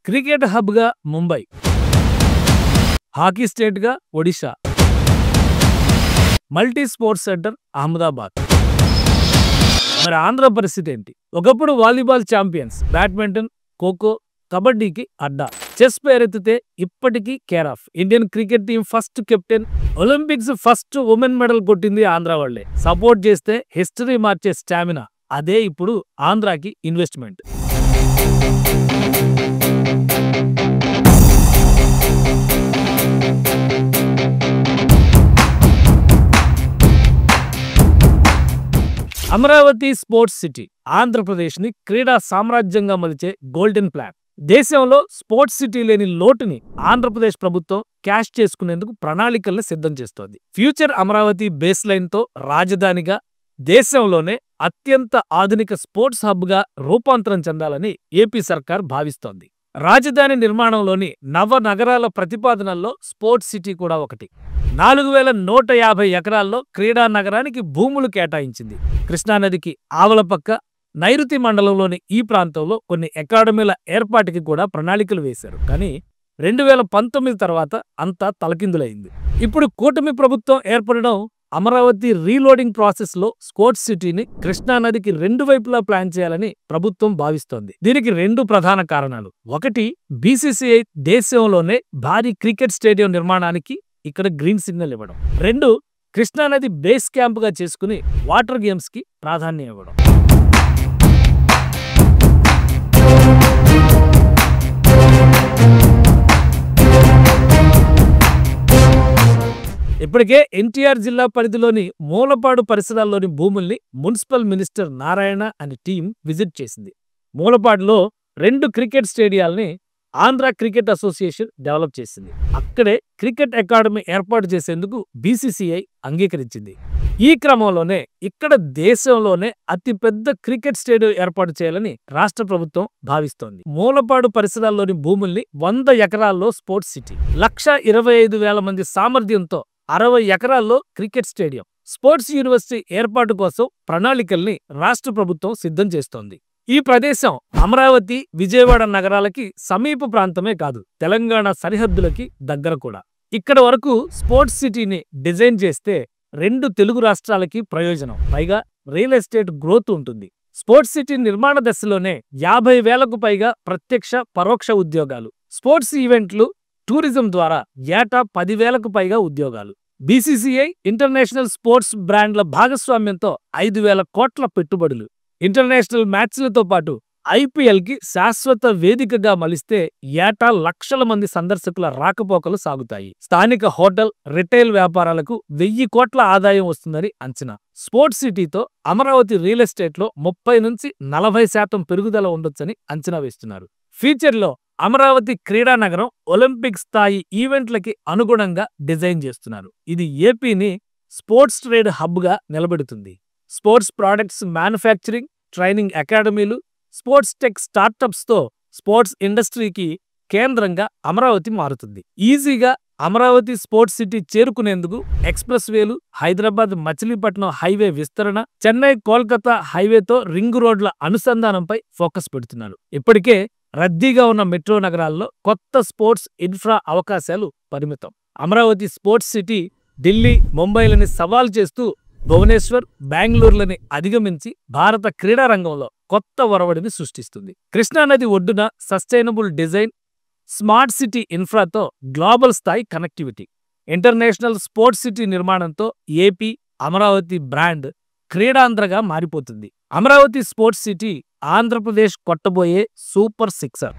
Cricket హబ్గా Mumbai, hockey స్టేట్గా Odisha, multi sports centre Ahmedabad. మరి ఆంధ్ర పరిస్థితి ఏంటి? ఒకప్పుడు వాలీబాల్ ఛాంపియన్స్, బ్యాడ్మింటన్, ఖోఖో, కబడ్డీకి అడ్డా. చెస్ పేరెత్తితే ఇప్పటికీ care of. Indian cricket team first captain, Olympics first women medal కొట్టింది ఆంధ్ర వాళ్లే. సపోర్ట్ చేస్తే హిస్టరీ మార్చే స్టామినా, అదే ఇప్పుడు ఆంధ్రాకి ఇన్వెస్ట్మెంట్. అమరావతి స్పోర్ట్స్ సిటీ ఆంధ్రప్రదేశ్ని క్రీడా సామ్రాజ్యంగా మలిచే గోల్డెన్ ప్లాన్. దేశంలో స్పోర్ట్స్ సిటీ లేని లోటుని ఆంధ్రప్రదేశ్ ప్రభుత్వం క్యాష్ చేసుకునేందుకు ప్రణాళికల్ని సిద్ధం చేస్తోంది. ఫ్యూచర్ అమరావతి బేస్ లైన్తో రాజధానిగా దేశంలోనే అత్యంత ఆధునిక స్పోర్ట్స్ హబ్గా రూపాంతరం చెందాలని ఏపీ సర్కార్ భావిస్తోంది. రాజధాని నిర్మాణంలోని నవ నగరాల ప్రతిపాదనల్లో స్పోర్ట్స్ సిటీ కూడా ఒకటి. 4150 ఎకరాల్లో క్రీడా నగరానికి భూములు కేటాయించింది. కృష్ణానదికి ఆవలపక్క నైరుతి మండలంలోని ఈ ప్రాంతంలో కొన్ని అకాడమీల ఏర్పాటుకి కూడా ప్రణాళికలు వేశారు. కానీ 2019 తర్వాత అంతా తలకిందులైంది. ఇప్పుడు కూటమి ప్రభుత్వం ఏర్పడడం అమరావతి రీలోడింగ్ ప్రాసెస్లో స్పోర్ట్స్ సిటీని కృష్ణానదికి 2 వైపులా ప్లాన్ చేయాలని ప్రభుత్వం భావిస్తోంది. దీనికి 2 ప్రధాన కారణాలు. ఒకటి, బీసీసీఐ దేశంలోనే భారీ క్రికెట్ స్టేడియం నిర్మాణానికి ఇక్కడ గ్రీన్ సిగ్నల్ ఇవ్వడం. 2, కృష్ణానది బేస్ క్యాంపుగా చేసుకుని వాటర్ గేమ్స్ కి ప్రాధాన్యం ఇవ్వడం. ఇప్పటికే ఎన్టీఆర్ జిల్లా పరిధిలోని మూలపాడు పరిసరాల్లోని భూముల్ని మున్సిపల్ మినిస్టర్ నారాయణ అనే టీం విజిట్ చేసింది. మూలపాడులో 2 క్రికెట్ స్టేడియాల్ని ఆంధ్ర క్రికెట్ అసోసియేషన్ డెవలప్ చేసింది. అక్కడే క్రికెట్ అకాడమీ ఏర్పాటు చేసేందుకు బీసీసీఐ అంగీకరించింది. ఈ క్రమంలోనే ఇక్కడ దేశంలోనే అతిపెద్ద క్రికెట్ స్టేడియం ఏర్పాటు చేయాలని రాష్ట్ర ప్రభుత్వం భావిస్తోంది. మూలపాడు పరిసరాల్లోని భూముల్ని 100 ఎకరాల్లో స్పోర్ట్స్ సిటీ, 1,25,000 మంది సామర్థ్యంతో 60 ఎకరాల్లో క్రికెట్ స్టేడియం, స్పోర్ట్స్ యూనివర్సిటీ ఏర్పాటు కోసం ప్రణాళికల్ని రాష్ట్ర ప్రభుత్వం సిద్ధం చేస్తోంది. ఈ ప్రదేశం అమరావతి, విజయవాడ నగరాలకి సమీప ప్రాంతమే కాదు, తెలంగాణ సరిహద్దులకి దగ్గర కూడా. ఇక్కడ వరకు స్పోర్ట్స్ సిటీని డిజైన్ చేస్తే 2 తెలుగు రాష్ట్రాలకి ప్రయోజనం. పైగా రియల్ ఎస్టేట్ గ్రోత్ ఉంటుంది. స్పోర్ట్స్ సిటీ నిర్మాణ దశలోనే 50,000కు పైగా ప్రత్యక్ష, పరోక్ష ఉద్యోగాలు, స్పోర్ట్స్ ఈవెంట్లు, టూరిజం ద్వారా ఏటా 10,000కు పైగా ఉద్యోగాలు. బీసీసీఐ ఇంటర్నేషనల్ స్పోర్ట్స్ బ్రాండ్ల భాగస్వామ్యంతో 5,000 కోట్ల పెట్టుబడులు. ఇంటర్నేషనల్ మ్యాచ్లతో పాటు ఐపీఎల్కి శాశ్వత వేదికగా మలిస్తే ఏటా లక్షల మంది సందర్శకుల రాకపోకలు సాగుతాయి. స్థానిక హోటల్, రిటైల్ వ్యాపారాలకు 1,000 కోట్ల ఆదాయం వస్తుందని అంచనా. స్పోర్ట్స్ సిటీతో అమరావతి రియల్ ఎస్టేట్లో 30 నుంచి 40% పెరుగుదల ఉండొచ్చని అంచనా వేస్తున్నారు. ఫ్యూచర్లో అమరావతి క్రీడా నగరం ఒలింపిక్ స్థాయి ఈవెంట్లకి అనుగుణంగా డిజైన్ చేస్తున్నారు. ఇది ఏపీని స్పోర్ట్స్ ట్రేడ్ హబ్గా నిలబెడుతుంది. స్పోర్ట్స్ ప్రాడక్ట్స్ మ్యానుఫ్యాక్చరింగ్, ట్రైనింగ్ అకాడమీలు, స్పోర్ట్స్ టెక్ స్టార్టప్స్తో స్పోర్ట్స్ ఇండస్ట్రీకి కేంద్రంగా అమరావతి మారుతుంది. ఈజీగా అమరావతి స్పోర్ట్స్ సిటీ చేరుకునేందుకు ఎక్స్ప్రెస్ వేలు, హైదరాబాద్ మచిలీపట్నం హైవే విస్తరణ, చెన్నై కోల్కతా హైవేతో రింగ్ రోడ్ల అనుసంధానంపై ఫోకస్ పెడుతున్నారు. ఇప్పటికే రద్దీగా ఉన్న మెట్రో నగరాల్లో కొత్త స్పోర్ట్స్ ఇన్ఫ్రా అవకాశాలు పరిమితం. అమరావతి స్పోర్ట్స్ సిటీ ఢిల్లీ, ముంబైలని సవాల్ చేస్తూ భువనేశ్వర్, బెంగళూరులని అధిగమించి భారత క్రీడా రంగంలో కొత్త ఒరవడిని సృష్టిస్తుంది. కృష్ణానది ఒడ్డున సస్టైనబుల్ డిజైన్, స్మార్ట్ సిటీ ఇన్ఫ్రాతో గ్లోబల్ స్థాయి కనెక్టివిటీ, ఇంటర్నేషనల్ స్పోర్ట్స్ సిటీ నిర్మాణంతో ఏపీ అమరావతి బ్రాండ్ క్రీడాంధ్రగా మారిపోతుంది. అమరావతి స్పోర్ట్స్ సిటీ ఆంధ్రప్రదేశ్ కొట్టబోయే సూపర్ సిక్సర్.